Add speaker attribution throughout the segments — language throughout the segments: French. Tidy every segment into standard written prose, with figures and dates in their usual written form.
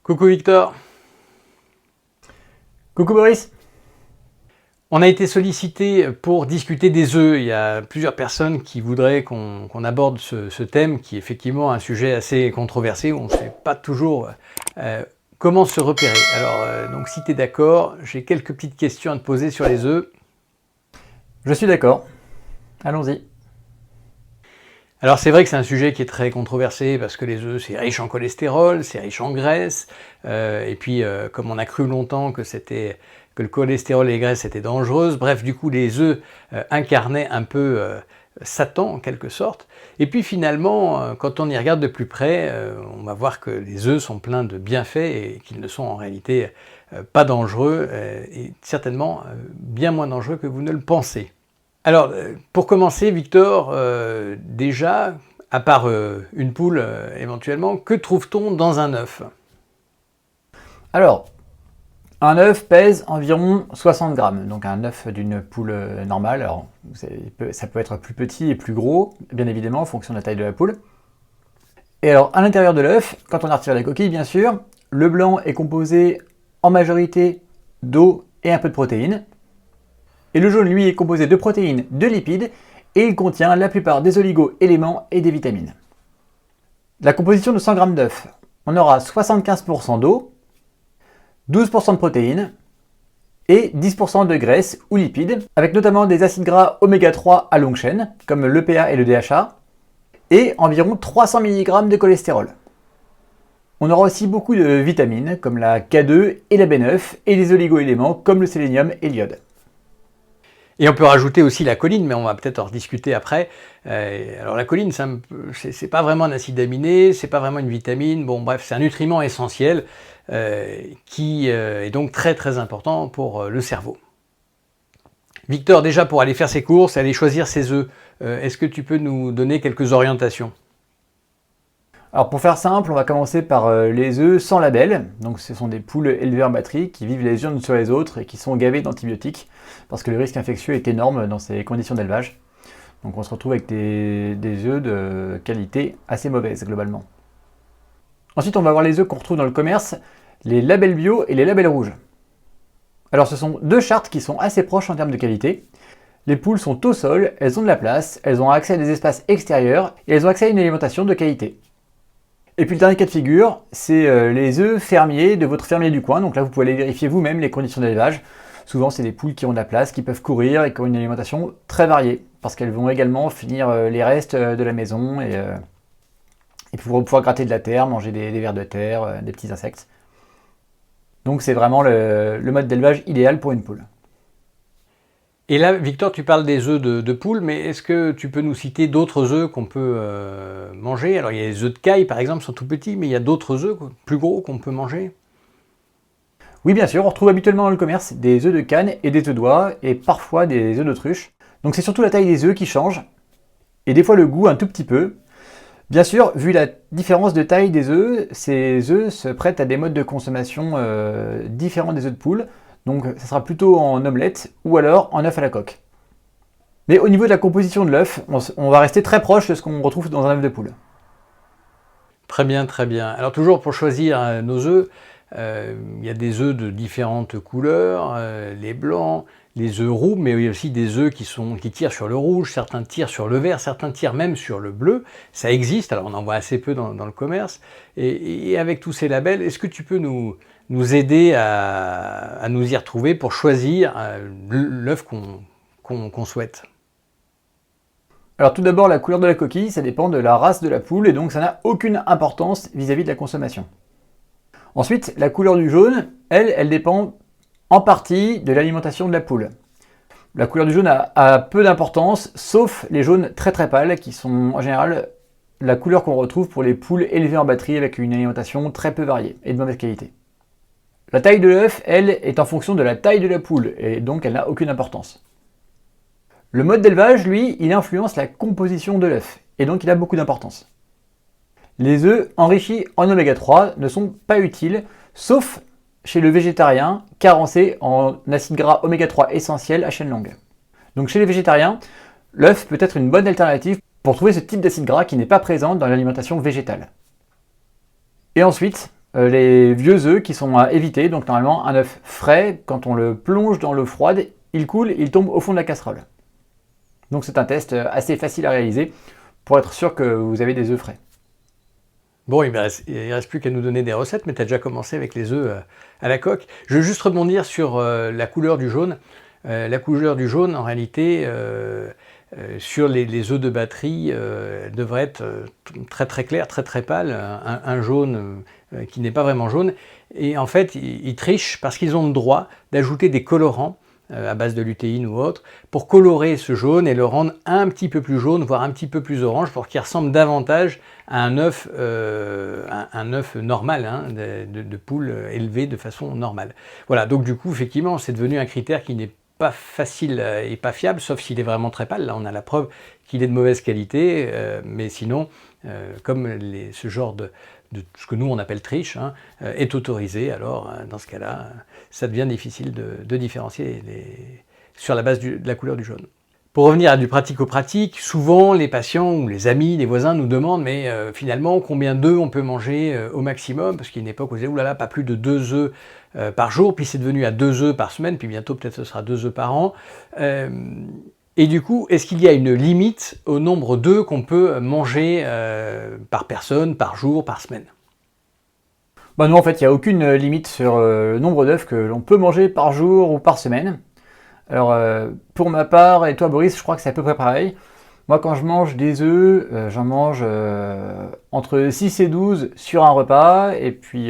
Speaker 1: Coucou Victor.
Speaker 2: Coucou Boris.
Speaker 1: On a été sollicité pour discuter des œufs. Il y a plusieurs personnes qui voudraient qu'on aborde ce thème qui est effectivement un sujet assez controversé où on ne sait pas toujours comment se repérer. Alors, donc si tu es d'accord, j'ai quelques petites questions à te poser sur les œufs.
Speaker 2: Je suis d'accord. Allons-y.
Speaker 1: Alors c'est vrai que c'est un sujet qui est très controversé parce que les œufs c'est riche en cholestérol, c'est riche en graisse, et puis comme on a cru longtemps que le cholestérol et les graisses étaient dangereuses, bref du coup les œufs incarnaient un peu Satan en quelque sorte. Et puis finalement quand on y regarde de plus près, on va voir que les œufs sont pleins de bienfaits et qu'ils ne sont en réalité pas dangereux et certainement bien moins dangereux que vous ne le pensez. Alors, pour commencer, Victor, déjà, à part une poule éventuellement, que trouve-t-on dans un œuf?
Speaker 2: Alors, un œuf pèse environ 60 grammes, donc un œuf d'une poule normale. Alors, ça peut être plus petit et plus gros, bien évidemment, en fonction de la taille de la poule. Et alors, à l'intérieur de l'œuf, quand on a retiré la coquille, bien sûr, le blanc est composé en majorité d'eau et un peu de protéines. Et le jaune, lui, est composé de protéines, de lipides, et il contient la plupart des oligo-éléments et des vitamines. La composition de 100 g d'œuf, on aura 75% d'eau, 12% de protéines, et 10% de graisse ou lipides, avec notamment des acides gras oméga 3 à longue chaîne, comme l'EPA et le DHA, et environ 300 mg de cholestérol. On aura aussi beaucoup de vitamines, comme la K2 et la B9, et des oligo-éléments, comme le sélénium et l'iode.
Speaker 1: Et on peut rajouter aussi la choline, mais on va peut-être en rediscuter après. Alors la choline, c'est pas vraiment un acide aminé, c'est pas vraiment une vitamine. Bon bref, c'est un nutriment essentiel qui est donc très très important pour le cerveau. Victor, déjà pour aller faire ses courses, aller choisir ses œufs, est-ce que tu peux nous donner quelques orientations?
Speaker 2: Alors pour faire simple, on va commencer par les œufs sans label. Donc ce sont des poules élevées en batterie qui vivent les unes sur les autres et qui sont gavées d'antibiotiques parce que le risque infectieux est énorme dans ces conditions d'élevage. Donc on se retrouve avec des œufs de qualité assez mauvaise globalement. Ensuite on va voir les œufs qu'on retrouve dans le commerce, les labels bio et les labels rouges. Alors ce sont deux chartes qui sont assez proches en termes de qualité. Les poules sont au sol, elles ont de la place, elles ont accès à des espaces extérieurs et elles ont accès à une alimentation de qualité. Et puis le dernier cas de figure, c'est les œufs fermiers de votre fermier du coin. Donc là, vous pouvez aller vérifier vous-même les conditions d'élevage. Souvent, c'est des poules qui ont de la place, qui peuvent courir et qui ont une alimentation très variée. Parce qu'elles vont également finir les restes de la maison et pour pouvoir gratter de la terre, manger des vers de terre, des petits insectes. Donc c'est vraiment le mode d'élevage idéal pour une poule.
Speaker 1: Et là, Victor, tu parles des œufs de poule, mais est-ce que tu peux nous citer d'autres œufs qu'on peut manger? Alors, il y a les œufs de caille, par exemple, sont tout petits, mais il y a d'autres œufs plus gros qu'on peut manger?
Speaker 2: Oui, bien sûr, on retrouve habituellement dans le commerce des œufs de canne et des œufs d'oie, et parfois des œufs d'autruche. Donc c'est surtout la taille des œufs qui change, et des fois le goût un tout petit peu. Bien sûr, vu la différence de taille des œufs, ces œufs se prêtent à des modes de consommation différents des œufs de poule. Donc ça sera plutôt en omelette ou alors en œuf à la coque. Mais au niveau de la composition de l'œuf, on va rester très proche de ce qu'on retrouve dans un œuf de poule.
Speaker 1: Très bien, très bien. Alors toujours pour choisir nos œufs, il y a des œufs de différentes couleurs, les blancs, les œufs roux, mais il y a aussi des œufs qui tirent sur le rouge, certains tirent sur le vert, certains tirent même sur le bleu. Ça existe, alors on en voit assez peu dans le commerce. Et avec tous ces labels, est-ce que tu peux nous aider à nous y retrouver pour choisir l'œuf qu'on souhaite?
Speaker 2: Alors tout d'abord, la couleur de la coquille, ça dépend de la race de la poule et donc ça n'a aucune importance vis-à-vis de la consommation. Ensuite, la couleur du jaune, elle dépend en partie de l'alimentation de la poule. La couleur du jaune a peu d'importance, sauf les jaunes très très pâles qui sont en général la couleur qu'on retrouve pour les poules élevées en batterie avec une alimentation très peu variée et de mauvaise qualité. La taille de l'œuf, elle, est en fonction de la taille de la poule, et donc elle n'a aucune importance. Le mode d'élevage, lui, il influence la composition de l'œuf, et donc il a beaucoup d'importance. Les œufs enrichis en oméga 3 ne sont pas utiles, sauf chez le végétarien carencé en acides gras oméga 3 essentiels à chaîne longue. Donc chez les végétariens, l'œuf peut être une bonne alternative pour trouver ce type d'acide gras qui n'est pas présent dans l'alimentation végétale. Et ensuite, Les vieux œufs qui sont à éviter, donc normalement un œuf frais, quand on le plonge dans l'eau froide, il coule, il tombe au fond de la casserole. Donc c'est un test assez facile à réaliser pour être sûr que vous avez des œufs frais.
Speaker 1: Bon, il ne reste plus qu'à nous donner des recettes, mais tu as déjà commencé avec les œufs à la coque. Je veux juste rebondir sur la couleur du jaune. La couleur du jaune, en réalité, sur les œufs de batterie, devrait être très très clair, très très pâle, un jaune qui n'est pas vraiment jaune. Et en fait, ils trichent parce qu'ils ont le droit d'ajouter des colorants à base de lutéine ou autre, pour colorer ce jaune et le rendre un petit peu plus jaune, voire un petit peu plus orange, pour qu'il ressemble davantage à un œuf normal, hein, de poule élevée de façon normale. Voilà, donc du coup, effectivement, c'est devenu un critère qui n'est pas facile et pas fiable, sauf s'il est vraiment très pâle. Là, on a la preuve qu'il est de mauvaise qualité, mais sinon, comme ce genre de ce que nous on appelle triche, hein, est autorisé, alors dans ce cas-là, ça devient difficile de différencier sur la base de la couleur du jaune. Pour revenir à du pratico-pratique, souvent les patients ou les amis, les voisins nous demandent mais finalement combien d'œufs on peut manger au maximum, parce qu'il y a une époque où on disait oulala, pas plus de 2 œufs par jour, puis c'est devenu à 2 œufs par semaine, puis bientôt peut-être ce sera 2 œufs par an. Et du coup, est-ce qu'il y a une limite au nombre d'œufs qu'on peut manger par personne, par jour, par semaine?
Speaker 2: Bah non, en fait, il n'y a aucune limite sur le nombre d'œufs que l'on peut manger par jour ou par semaine. Alors, pour ma part, et toi Boris, je crois que c'est à peu près pareil. Moi, quand je mange des œufs, j'en mange entre 6 et 12 sur un repas. Et puis,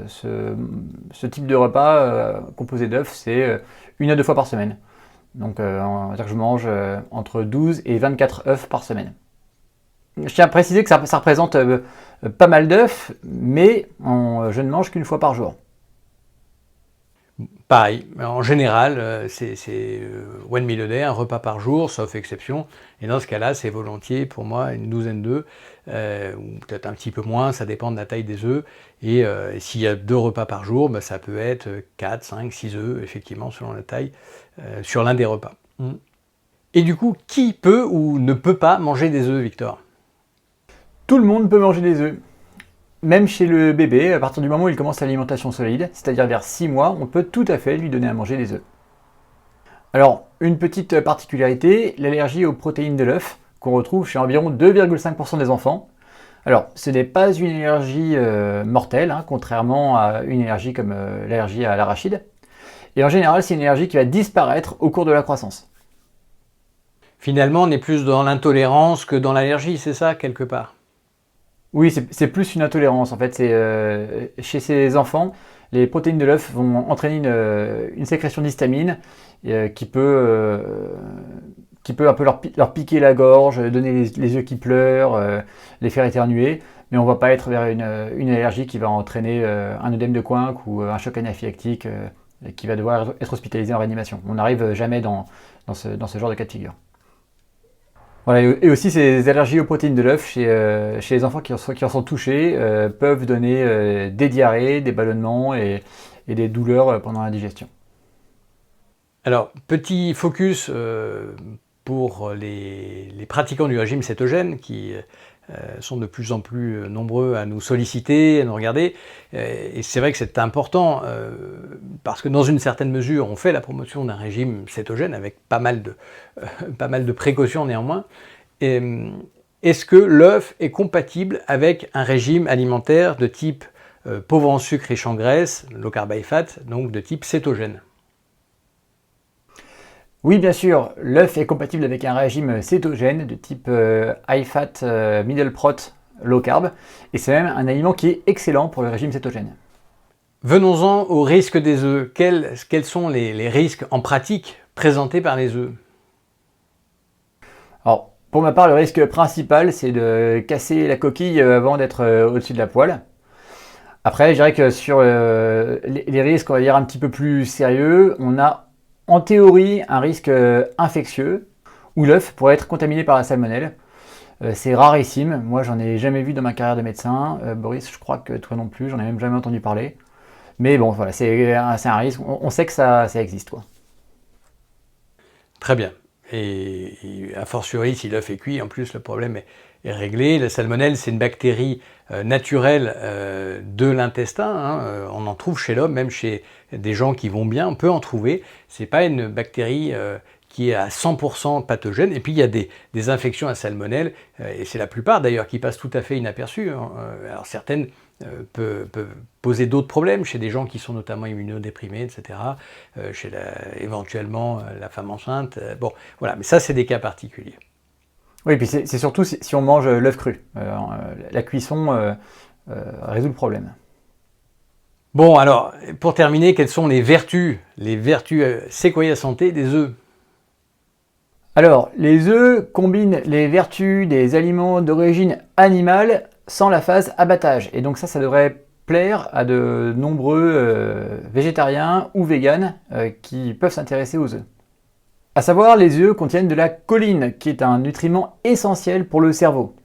Speaker 2: ce type de repas composé d'œufs, c'est 1 à 2 fois par semaine. Donc, on va dire que je mange entre 12 et 24 œufs par semaine. Je tiens à préciser que ça représente pas mal d'œufs, mais je ne mange qu'une fois par jour.
Speaker 1: Pareil, en général, c'est one meal a day, un repas par jour, sauf exception. Et dans ce cas-là, c'est volontiers pour moi une douzaine d'œufs, ou peut-être un petit peu moins, ça dépend de la taille des œufs. Et s'il y a 2 repas par jour, bah, ça peut être 4, 5, 6 œufs, effectivement, selon la taille, sur l'un des repas. Et du coup, qui peut ou ne peut pas manger des œufs, Victor?
Speaker 2: Tout le monde peut manger des œufs. Même chez le bébé, à partir du moment où il commence l'alimentation solide, c'est-à-dire vers 6 mois, on peut tout à fait lui donner à manger des œufs. Alors, une petite particularité, l'allergie aux protéines de l'œuf, qu'on retrouve chez environ 2,5% des enfants. Alors, ce n'est pas une allergie mortelle, hein, contrairement à une allergie comme l'allergie à l'arachide. Et en général, c'est une allergie qui va disparaître au cours de la croissance.
Speaker 1: Finalement, on est plus dans l'intolérance que dans l'allergie, c'est ça, quelque part?
Speaker 2: Oui, c'est plus une intolérance. En fait, chez ces enfants, les protéines de l'œuf vont entraîner une sécrétion d'histamine qui peut un peu leur piquer la gorge, donner les yeux qui pleurent, les faire éternuer. Mais on ne va pas être vers une allergie qui va entraîner un œdème de Quincke ou un choc anaphylactique qui va devoir être hospitalisé en réanimation. On n'arrive jamais dans ce genre de cas de figure. Voilà, et aussi ces allergies aux protéines de l'œuf chez les enfants qui en sont touchés peuvent donner des diarrhées, des ballonnements et des douleurs pendant la digestion.
Speaker 1: Alors, petit focus pour les pratiquants du régime cétogène qui sont de plus en plus nombreux à nous solliciter, à nous regarder. Et c'est vrai que c'est important parce que dans une certaine mesure, on fait la promotion d'un régime cétogène avec pas mal de précautions néanmoins. Est-ce que l'œuf est compatible avec un régime alimentaire de type pauvre en sucre, riche en graisse, low carb high fat, donc de type cétogène?
Speaker 2: Oui, bien sûr, l'œuf est compatible avec un régime cétogène de type high fat, middle prot, low carb, et c'est même un aliment qui est excellent pour le régime cétogène.
Speaker 1: Venons-en aux risques des œufs. Quels sont les risques en pratique présentés par les œufs?
Speaker 2: Alors, pour ma part, le risque principal, c'est de casser la coquille avant d'être au-dessus de la poêle. Après, je dirais que sur les risques, on va dire un petit peu plus sérieux, on a en théorie un risque infectieux où l'œuf pourrait être contaminé par la salmonelle. C'est rarissime, moi j'en ai jamais vu dans ma carrière de médecin. Boris, je crois que toi non plus, j'en ai même jamais entendu parler. Mais bon, voilà, c'est un risque, on sait que ça existe, quoi.
Speaker 1: Très bien. Et a fortiori, si l'œuf est cuit, en plus le problème est réglé. La salmonelle, c'est une bactérie naturelle de l'intestin, hein. On en trouve chez l'homme, même chez des gens qui vont bien, on peut en trouver. C'est pas une bactérie qui est à 100% pathogène. Et puis il y a des infections à salmonelle, et c'est la plupart d'ailleurs qui passent tout à fait inaperçues, hein. Alors certaines peuvent poser d'autres problèmes chez des gens qui sont notamment immunodéprimés, etc. Chez éventuellement la femme enceinte. Bon, voilà, mais ça c'est des cas particuliers.
Speaker 2: Oui, puis c'est surtout si on mange l'œuf cru. La cuisson résout le problème.
Speaker 1: Bon, alors, pour terminer, quelles sont les vertus Sequoia Santé des œufs?
Speaker 2: Alors, les œufs combinent les vertus des aliments d'origine animale sans la phase abattage. Et donc ça devrait plaire à de nombreux végétariens ou véganes qui peuvent s'intéresser aux œufs. À savoir, les œufs contiennent de la choline, qui est un nutriment essentiel pour le cerveau,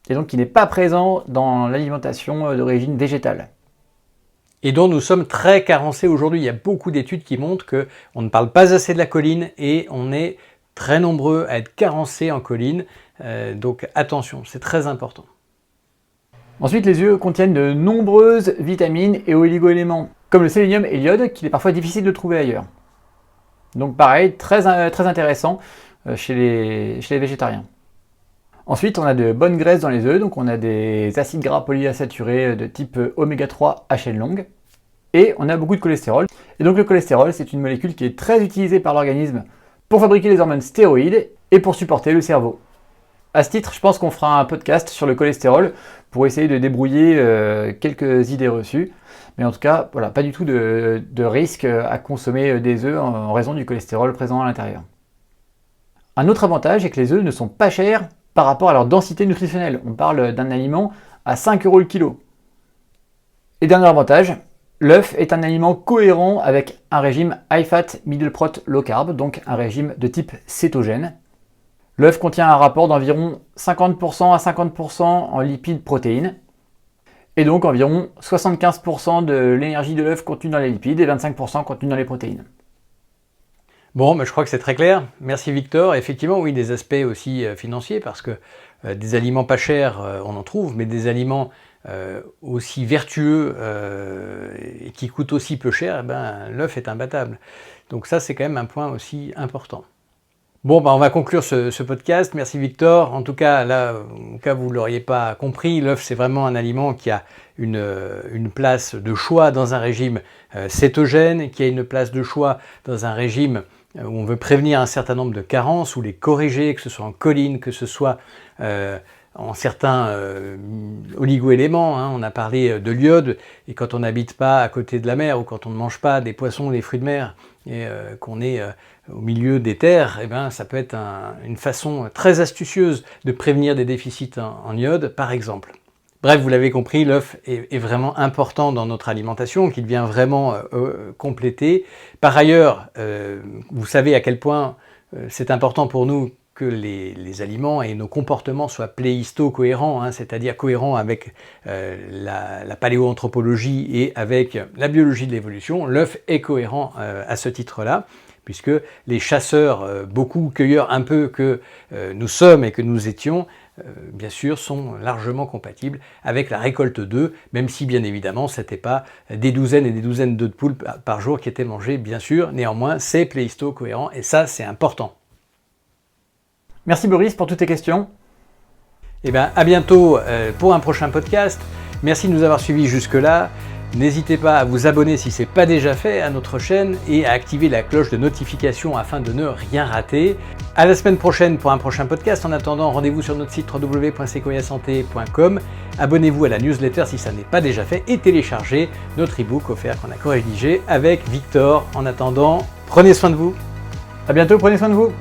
Speaker 2: et donc qui n'est pas présent dans l'alimentation d'origine végétale.
Speaker 1: Et dont nous sommes très carencés aujourd'hui. Il y a beaucoup d'études qui montrent qu'on ne parle pas assez de la choline et on est très nombreux à être carencés en choline. Donc attention, c'est très important.
Speaker 2: Ensuite, les œufs contiennent de nombreuses vitamines et oligo-éléments, comme le sélénium et l'iode, qu'il est parfois difficile de trouver ailleurs. Donc pareil, très intéressant chez les végétariens. Ensuite, on a de bonnes graisses dans les œufs, donc on a des acides gras polyinsaturés de type oméga 3 à chaîne longue. Et on a beaucoup de cholestérol. Et donc le cholestérol, c'est une molécule qui est très utilisée par l'organisme pour fabriquer les hormones stéroïdes et pour supporter le cerveau. À ce titre, je pense qu'on fera un podcast sur le cholestérol pour essayer de débrouiller quelques idées reçues. Mais en tout cas, voilà, pas du tout de risque à consommer des œufs en raison du cholestérol présent à l'intérieur. Un autre avantage est que les œufs ne sont pas chers par rapport à leur densité nutritionnelle. On parle d'un aliment à 5 € le kilo. Et dernier avantage, l'œuf est un aliment cohérent avec un régime high fat, middle prot, low carb, donc un régime de type cétogène. L'œuf contient un rapport d'environ 50% à 50% en lipides protéines, et donc environ 75% de l'énergie de l'œuf contenue dans les lipides et 25% contenue dans les protéines.
Speaker 1: Bon, je crois que c'est très clair. Merci Victor. Effectivement, oui, des aspects aussi financiers, parce que des aliments pas chers, on en trouve, mais des aliments aussi vertueux et qui coûtent aussi peu cher, l'œuf est imbattable. Donc ça, c'est quand même un point aussi important. Bon, on va conclure ce podcast. Merci Victor. En tout cas, là, au cas où vous ne l'auriez pas compris, l'œuf, c'est vraiment un aliment qui a une place de choix dans un régime cétogène, qui a une place de choix dans un régime où on veut prévenir un certain nombre de carences ou les corriger, que ce soit en choline, que ce soit en certains oligo-éléments, hein. On a parlé de l'iode, et quand on n'habite pas à côté de la mer, ou quand on ne mange pas des poissons ou des fruits de mer, et qu'on est au milieu des terres, ça peut être une façon très astucieuse de prévenir des déficits en iode, par exemple. Bref, vous l'avez compris, l'œuf est vraiment important dans notre alimentation, qu'il vient vraiment compléter. Par ailleurs, vous savez à quel point c'est important pour nous que les aliments et nos comportements soient pléisto-cohérents, hein, c'est-à-dire cohérents avec la paléoanthropologie et avec la biologie de l'évolution. L'œuf est cohérent à ce titre-là, puisque les chasseurs, beaucoup cueilleurs un peu que nous sommes et que nous étions, bien sûr, sont largement compatibles avec la récolte d'œufs, même si bien évidemment ce n'était pas des douzaines et des douzaines d'œufs de poule par jour qui étaient mangés, bien sûr. Néanmoins, c'est pléisto-cohérent et ça, c'est important.
Speaker 2: Merci Boris pour toutes tes questions.
Speaker 1: À bientôt pour un prochain podcast. Merci de nous avoir suivis jusque-là. N'hésitez pas à vous abonner si ce n'est pas déjà fait à notre chaîne et à activer la cloche de notification afin de ne rien rater. À la semaine prochaine pour un prochain podcast. En attendant, rendez-vous sur notre site www.sequoiasanté.com. Abonnez-vous à la newsletter si ça n'est pas déjà fait et téléchargez notre e-book offert qu'on a co-rédigé avec Victor. En attendant, prenez soin de vous.
Speaker 2: À bientôt, prenez soin de vous.